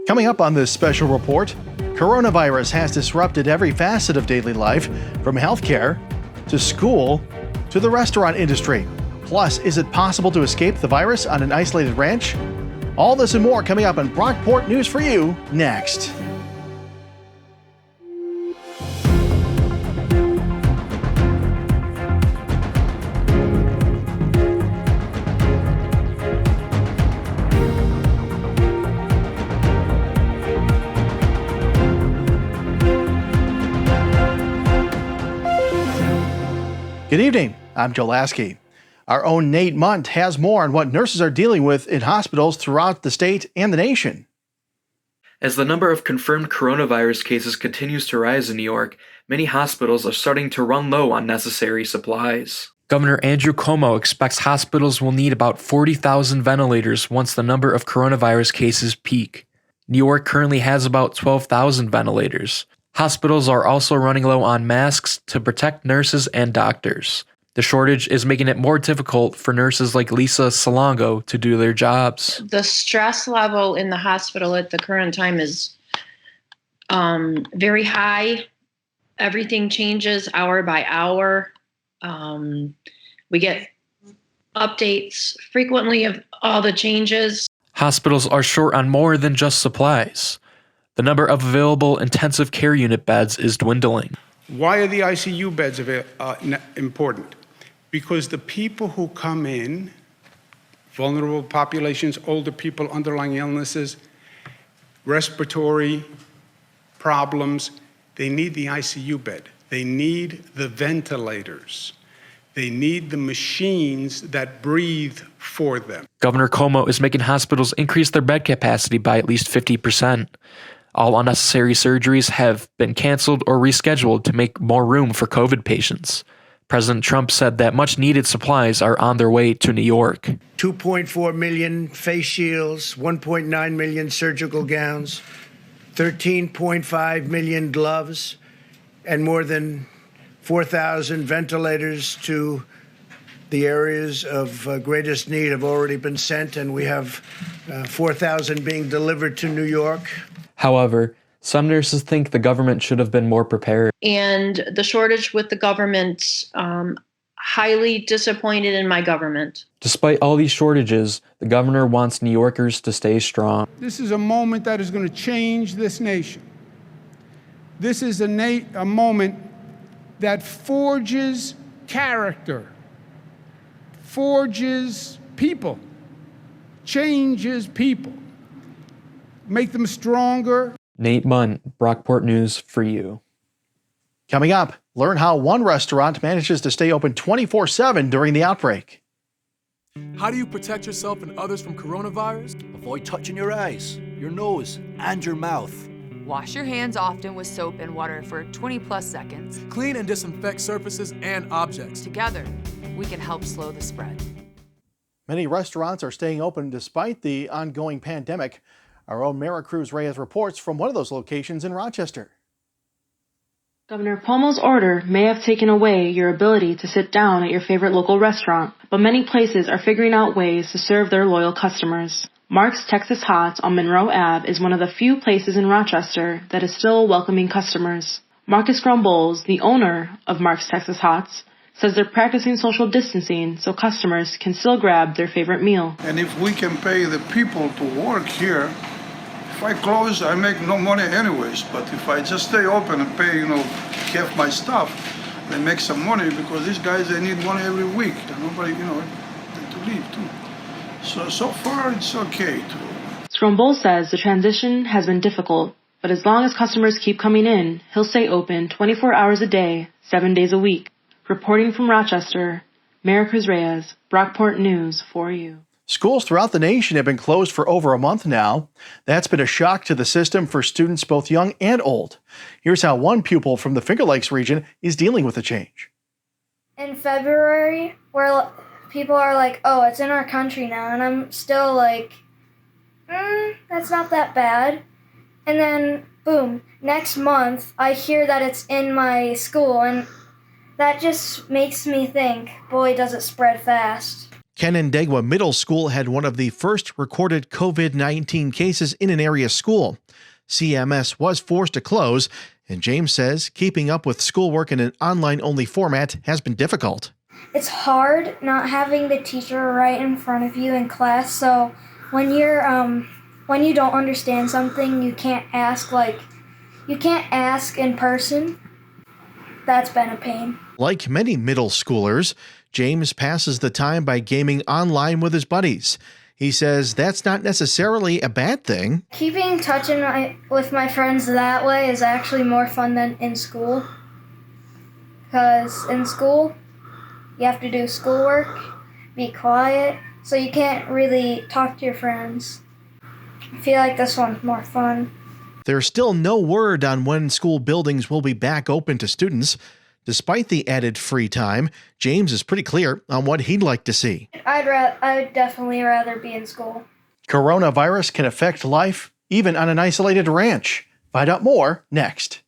Coming up on this special report, coronavirus has disrupted every facet of daily life, from healthcare to school to the restaurant industry. Plus, is it possible to escape the virus on an isolated ranch? All this and more coming up on Brockport News for You next. Good evening, I'm Joe Lasky. Our own Nate Munt has more on what nurses are dealing with in hospitals throughout the state and the nation. As the number of confirmed coronavirus cases continues to rise in New York, many hospitals are starting to run low on necessary supplies. Governor Andrew Cuomo expects hospitals will need about 40,000 ventilators once the number of coronavirus cases peak. New York currently has about 12,000 ventilators. Hospitals are also running low on masks to protect nurses and doctors. The shortage is making it more difficult for nurses like Lisa Salongo to do their jobs. The stress level in the hospital at the current time is very high. Everything changes hour by hour. We get updates frequently of all the changes. Hospitals are short on more than just supplies. The number of available intensive care unit beds is dwindling. Why are the ICU beds important? Because the people who come in, vulnerable populations, older people, underlying illnesses, respiratory problems, they need the ICU bed. They need the ventilators. They need the machines that breathe for them. Governor Cuomo is making hospitals increase their bed capacity by at least 50%. All unnecessary surgeries have been canceled or rescheduled to make more room for COVID patients. President Trump said that much-needed supplies are on their way to New York. 2.4 million face shields, 1.9 million surgical gowns, 13.5 million gloves, and more than 4,000 ventilators to the areas of greatest need have already been sent, and we have 4,000 being delivered to New York. However, some nurses think the government should have been more prepared. And the shortage with the government, highly disappointed in my government. Despite all these shortages, the governor wants New Yorkers to stay strong. This is a moment that is going to change this nation. This is a moment that forges character, forges people, changes people, make them stronger. Nate Munt, Brockport News for You. Coming up, learn how one restaurant manages to stay open 24/7 during the outbreak. How do you protect yourself and others from coronavirus? Avoid touching your eyes, your nose, and your mouth. Wash your hands often with soap and water for 20+ seconds. Clean and disinfect surfaces and objects. Together, we can help slow the spread. Many restaurants are staying open despite the ongoing pandemic. Our own Mara Cruz Reyes reports from one of those locations in Rochester. Governor Cuomo's order may have taken away your ability to sit down at your favorite local restaurant, but many places are figuring out ways to serve their loyal customers. Mark's Texas Hots on Monroe Ave is one of the few places in Rochester that is still welcoming customers. Marcus Grumbols, the owner of Mark's Texas Hots, says they're practicing social distancing so customers can still grab their favorite meal. And if we can pay the people to work here, if I close, I make no money anyways. But if I just stay open and pay, half my stuff, they make some money because these guys, they need money every week. And nobody, to leave too. So far, it's okay too. Scrumbol says the transition has been difficult, but as long as customers keep coming in, he'll stay open 24 hours a day, 7 days a week. Reporting from Rochester, Mara Cruz Reyes, Brockport News for You. Schools throughout the nation have been closed for over a month now. That's been a shock to the system for students both young and old. Here's how one pupil from the Finger Lakes region is dealing with the change. In February, where people are like, oh, it's in our country now, and I'm still like, that's not that bad. And then, boom, next month, I hear that it's in my school, and that just makes me think, boy, does it spread fast. Canandaigua Middle School had one of the first recorded COVID-19 cases in an area school. CMS was forced to close, and James says keeping up with schoolwork in an online-only format has been difficult. It's hard not having the teacher right in front of you in class, so when you don't understand something, you can't ask in person. That's been a pain. Like many middle schoolers, James passes the time by gaming online with his buddies. He says that's not necessarily a bad thing. Keeping in touch with my friends that way is actually more fun than in school. Because in school, you have to do schoolwork, be quiet, so you can't really talk to your friends. I feel like this one's more fun. There's still no word on when school buildings will be back open to students. Despite the added free time, James is pretty clear on what he'd like to see. I'd definitely rather be in school. Coronavirus can affect life, even on an isolated ranch. Find out more next.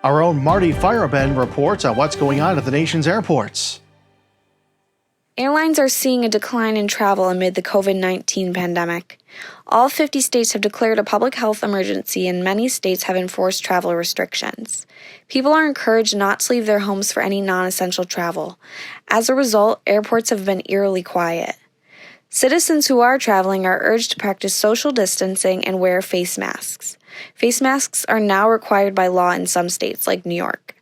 Our own Marty Firebend reports on what's going on at the nation's airports. Airlines are seeing a decline in travel amid the COVID-19 pandemic. All 50 states have declared a public health emergency, and many states have enforced travel restrictions. People are encouraged not to leave their homes for any non-essential travel. As a result, airports have been eerily quiet. Citizens who are traveling are urged to practice social distancing and wear face masks. Face masks are now required by law in some states, like New York.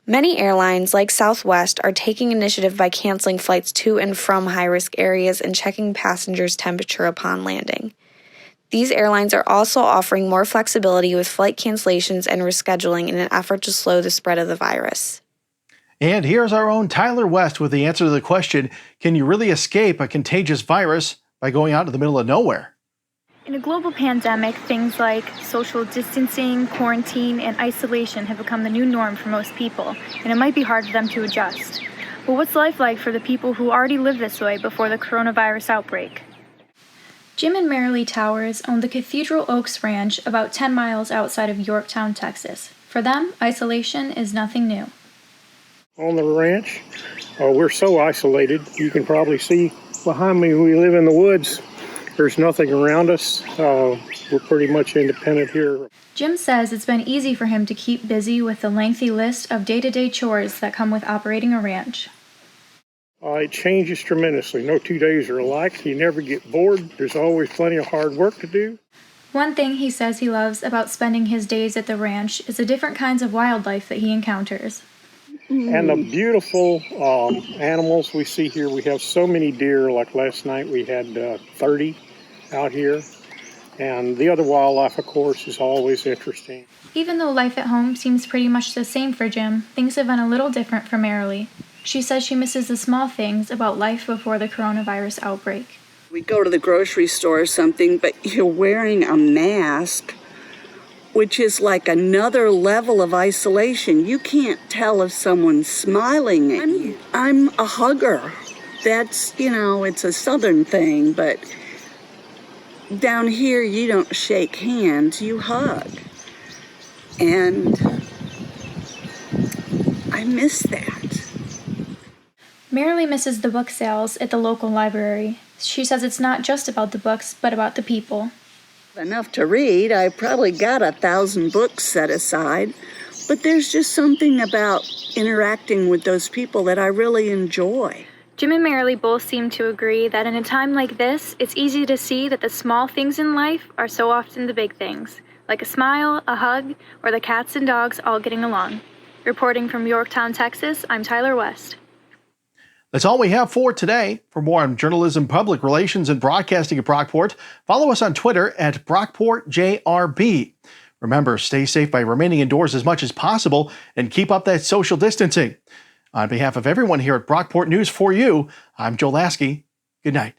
Many airlines, like Southwest, are taking initiative by canceling flights to and from high-risk areas and checking passengers' temperature upon landing. These airlines are also offering more flexibility with flight cancellations and rescheduling in an effort to slow the spread of the virus. And here's our own Tyler West with the answer to the question, can you really escape a contagious virus by going out to the middle of nowhere? In a global pandemic, things like social distancing, quarantine, and isolation have become the new norm for most people, and it might be hard for them to adjust. But what's life like for the people who already lived this way before the coronavirus outbreak? Jim and Marilee Towers own the Cathedral Oaks Ranch about 10 miles outside of Yorktown, Texas. For them, isolation is nothing new. On the ranch, we're so isolated. You can probably see behind me, we live in the woods. There's nothing around us. We're pretty much independent here. Jim says it's been easy for him to keep busy with the lengthy list of day-to-day chores that come with operating a ranch. It changes tremendously. No 2 days are alike. You never get bored. There's always plenty of hard work to do. One thing he says he loves about spending his days at the ranch is the different kinds of wildlife that he encounters. And the beautiful animals we see here. We have so many deer. Like last night we had 30 out here. And the other wildlife, of course, is always interesting. Even though life at home seems pretty much the same for Jim, things have been a little different for Marilee. She says she misses the small things about life before the coronavirus outbreak. We go to the grocery store or something, but you're wearing a mask, which is like another level of isolation. You can't tell if someone's smiling at you. I'm a hugger. That's, it's a southern thing, but down here you don't shake hands, you hug. And I miss that. Marilee misses the book sales at the local library. She says it's not just about the books, but about the people. Enough to read. I probably got 1,000 books set aside, but there's just something about interacting with those people that I really enjoy. Jim and Marilee both seem to agree that in a time like this, it's easy to see that the small things in life are so often the big things, like a smile, a hug, or the cats and dogs all getting along. Reporting from Yorktown, Texas, I'm Tyler West. That's all we have for today. For more on journalism, public relations, and broadcasting at Brockport, follow us on Twitter at BrockportJRB. Remember, stay safe by remaining indoors as much as possible and keep up that social distancing. On behalf of everyone here at Brockport News 4U, I'm Joel Lasky. Good night.